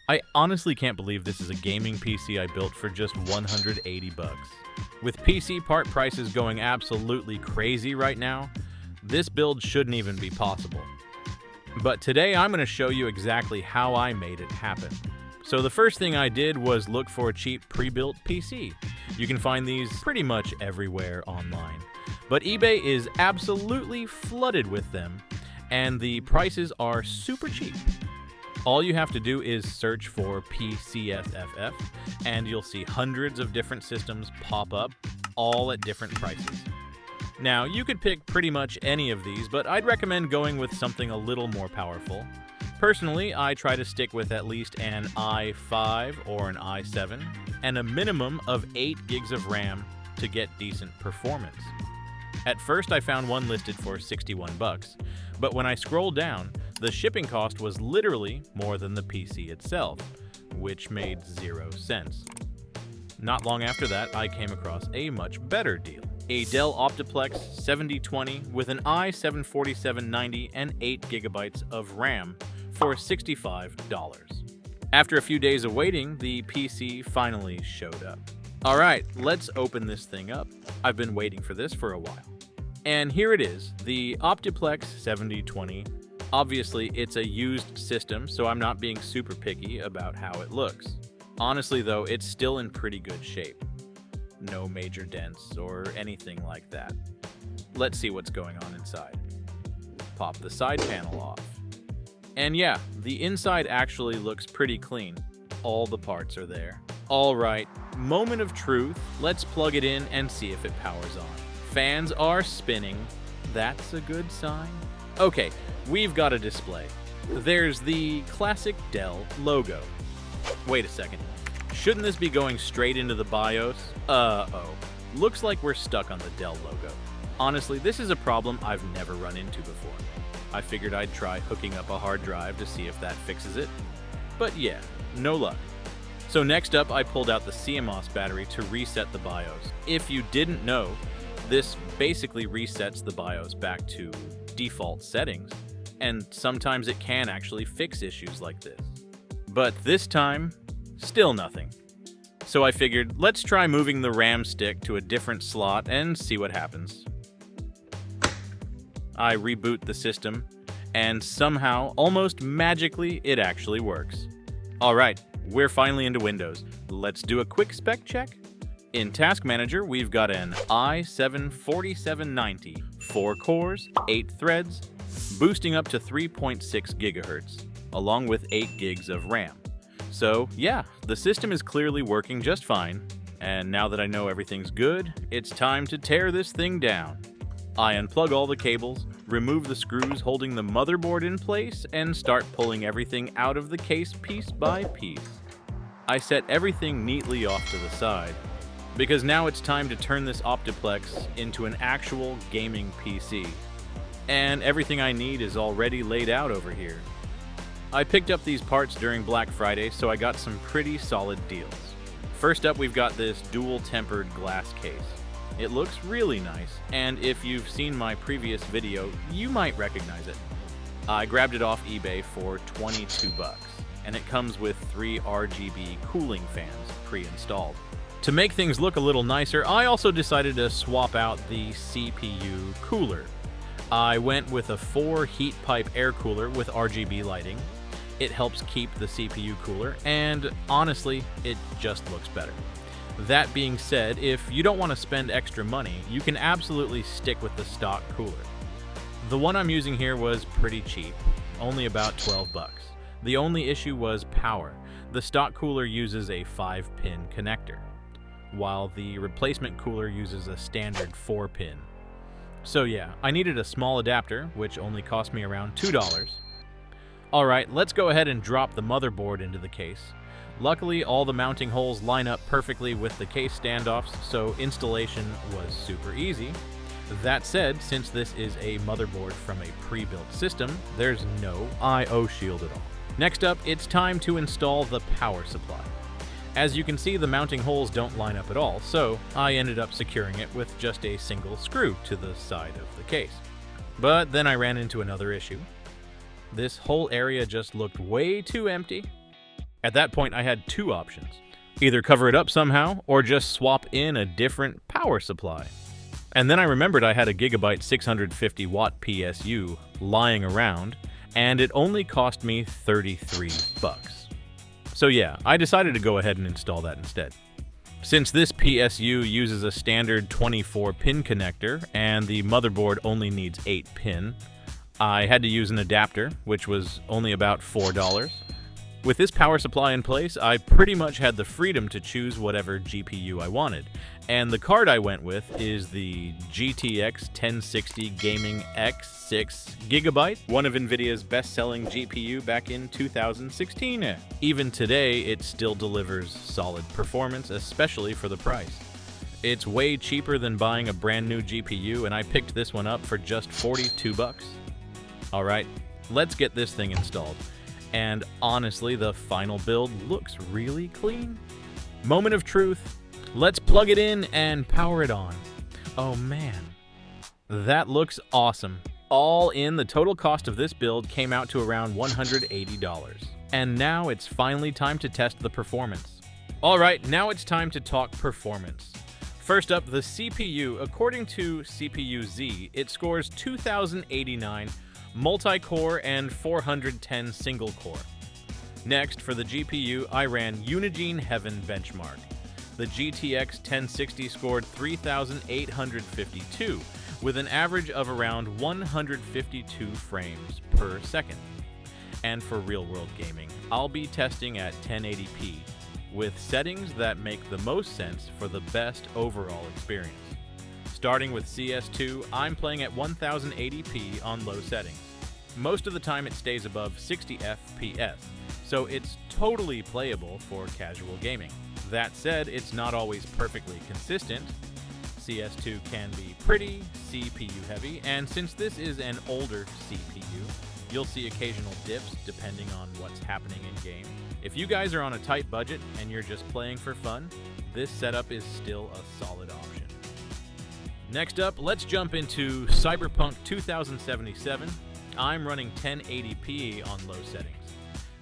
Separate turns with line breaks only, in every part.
I honestly can't believe this is a gaming PC I built for just 180 bucks. With PC part prices going absolutely crazy right now, this build shouldn't even be possible. But today I'm going to show you exactly how I made it happen. So the first thing I did was look for a cheap pre-built PC. You can find these pretty much everywhere online. But eBay is absolutely flooded with them, and the prices are super cheap. All you have to do is search for PC SFF, and you'll see hundreds of different systems pop up, all at different prices. Now, you could pick pretty much any of these, but I'd recommend going with something a little more powerful. Personally, I try to stick with at least an i5 or an i7, and a minimum of 8 gigs of RAM to get decent performance. At first, I found one listed for 61 bucks, but when I scrolled down, the shipping cost was literally more than the PC itself, which made 0 sense. Not long after that, I came across a much better deal. A Dell Optiplex 7020 with an i7-4790 and 8 gigabytes of RAM for $65. After a few days of waiting, the PC finally showed up. Alright, let's open this thing up. I've been waiting for this for a while. And here it is, the Optiplex 7020. Obviously, it's a used system, so I'm not being super picky about how it looks. Honestly though, it's still in pretty good shape. No major dents or anything like that. Let's see what's going on inside. Pop the side panel off. And yeah, the inside actually looks pretty clean. All the parts are there. Alright, moment of truth. Let's plug it in and see if it powers on. Fans are spinning. That's a good sign. Okay, we've got a display. There's the classic Dell logo. Wait a second. Shouldn't this be going straight into the BIOS? Uh-oh. Looks like we're stuck on the Dell logo. Honestly, this is a problem I've never run into before. I figured I'd try hooking up a hard drive to see if that fixes it. But yeah, no luck. So next up, I pulled out the CMOS battery to reset the BIOS. If you didn't know, this basically resets the BIOS back to default settings, and sometimes it can actually fix issues like this. But this time, still nothing. So I figured, let's try moving the RAM stick to a different slot and see what happens. I reboot the system, and somehow, almost magically, it actually works. Alright, we're finally into Windows. Let's do a quick spec check. In Task Manager, we've got an i7-4790, 4 cores, 8 threads, boosting up to 3.6 gigahertz, along with 8 gigs of RAM. So yeah, the system is clearly working just fine, and now that I know everything's good, it's time to tear this thing down. I unplug all the cables, remove the screws holding the motherboard in place, and start pulling everything out of the case piece by piece. I set everything neatly off to the side, because now it's time to turn this Optiplex into an actual gaming PC. And everything I need is already laid out over here. I picked up these parts during Black Friday, so I got some pretty solid deals. First up, we've got this dual-tempered glass case. It looks really nice, and if you've seen my previous video, you might recognize it. I grabbed it off eBay for 22 bucks, and it comes with 3 RGB cooling fans pre-installed. To make things look a little nicer, I also decided to swap out the CPU cooler. I went with a 4 heat pipe air cooler with RGB lighting. It helps keep the CPU cooler, and honestly, it just looks better. That being said, if you don't want to spend extra money, you can absolutely stick with the stock cooler. The one I'm using here was pretty cheap, only about 12 bucks. The only issue was power. The stock cooler uses a 5-pin connector, while the replacement cooler uses a standard 4-pin. So yeah, I needed a small adapter, which only cost me around $2. Alright, let's go ahead and drop the motherboard into the case. Luckily, all the mounting holes line up perfectly with the case standoffs, so installation was super easy. That said, since this is a motherboard from a pre-built system, there's no I/O shield at all. Next up, it's time to install the power supply. As you can see, the mounting holes don't line up at all, so I ended up securing it with just a single screw to the side of the case. But then I ran into another issue. This whole area just looked way too empty. At that point, I had two options. Either cover it up somehow, or just swap in a different power supply. And then I remembered I had a Gigabyte 650 watt PSU lying around, and it only cost me 33 bucks. So yeah, I decided to go ahead and install that instead. Since this PSU uses a standard 24-pin connector, and the motherboard only needs 8 pin, I had to use an adapter, which was only about $4. With this power supply in place, I pretty much had the freedom to choose whatever GPU I wanted, and the card I went with is the GTX 1060 Gaming X6 GB, one of NVIDIA's best-selling GPU back in 2016. Even today, it still delivers solid performance, especially for the price. It's way cheaper than buying a brand new GPU, and I picked this one up for just 42 bucks. Alright, let's get this thing installed. And honestly, the final build looks really clean. Moment of truth. Let's plug it in and power it on. Oh man, that looks awesome. All in, the total cost of this build came out to around $180. And now it's finally time to test the performance. Alright, now it's time to talk performance. First up, the CPU. According to CPU-Z, it scores 2089 multi-core and 410 single-core. Next, for the GPU, I ran Unigine Heaven benchmark. The GTX 1060 scored 3,852, with an average of around 152 frames per second. And for real-world gaming, I'll be testing at 1080p, with settings that make the most sense for the best overall experience. Starting with CS2, I'm playing at 1080p on low settings. Most of the time it stays above 60 FPS, so it's totally playable for casual gaming. That said, it's not always perfectly consistent. CS2 can be pretty CPU heavy, and since this is an older CPU, you'll see occasional dips depending on what's happening in game. If you guys are on a tight budget and you're just playing for fun, this setup is still a solid option. Next up, let's jump into Cyberpunk 2077. I'm running 1080p on low settings.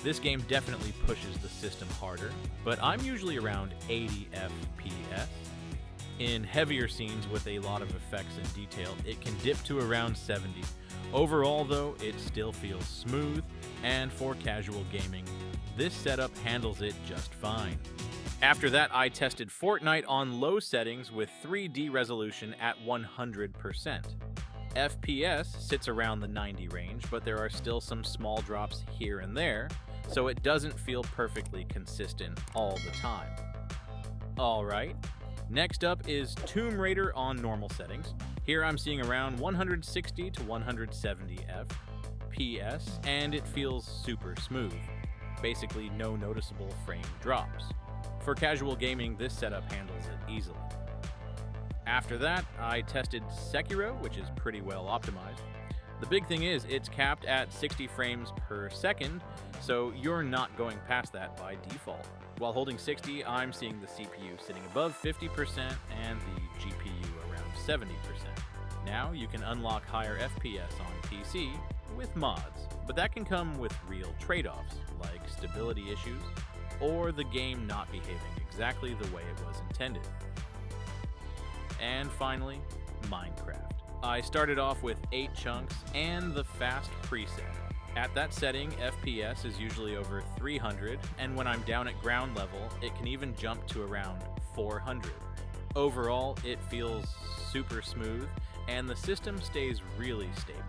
This game definitely pushes the system harder, but I'm usually around 80 FPS. In heavier scenes with a lot of effects and detail, it can dip to around 70. Overall though, it still feels smooth, and for casual gaming, this setup handles it just fine. After that, I tested Fortnite on low settings with 3D resolution at 100%. FPS sits around the 90 range, but there are still some small drops here and there, so it doesn't feel perfectly consistent all the time. Alright, next up is Tomb Raider on normal settings. Here I'm seeing around 160 to 170 FPS, and it feels super smooth. Basically no noticeable frame drops. For casual gaming, this setup handles it easily. After that, I tested Sekiro, which is pretty well optimized. The big thing is, it's capped at 60 frames per second, so you're not going past that by default. While holding 60, I'm seeing the CPU sitting above 50% and the GPU around 70%. Now, you can unlock higher FPS on PC with mods, but that can come with real trade-offs, like stability issues, or the game not behaving exactly the way it was intended. And finally, Minecraft. I started off with 8 chunks and the fast preset. At that setting, FPS is usually over 300, and when I'm down at ground level, it can even jump to around 400. Overall, it feels super smooth, and the system stays really stable.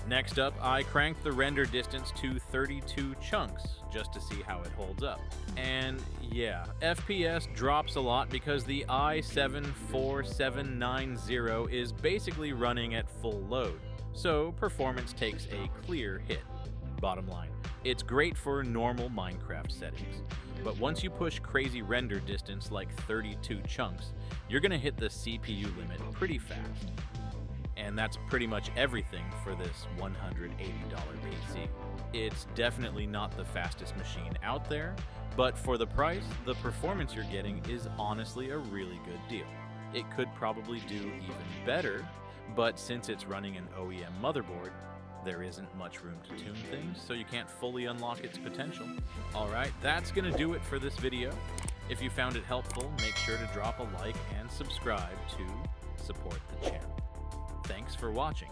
Next up, I cranked the render distance to 32 chunks, just to see how it holds up. And yeah, FPS drops a lot because the i7-4790 is basically running at full load, so performance takes a clear hit. Bottom line, it's great for normal Minecraft settings, but once you push crazy render distance like 32 chunks, you're gonna hit the CPU limit pretty fast. And that's pretty much everything for this $180 PC. It's definitely not the fastest machine out there, but for the price, the performance you're getting is honestly a really good deal. It could probably do even better, but since it's running an OEM motherboard, There isn't much room to tune things, so you can't fully unlock its potential. Alright, that's gonna do it for this video. If you found it helpful, make sure to drop a like and subscribe to support the channel. Thanks for watching.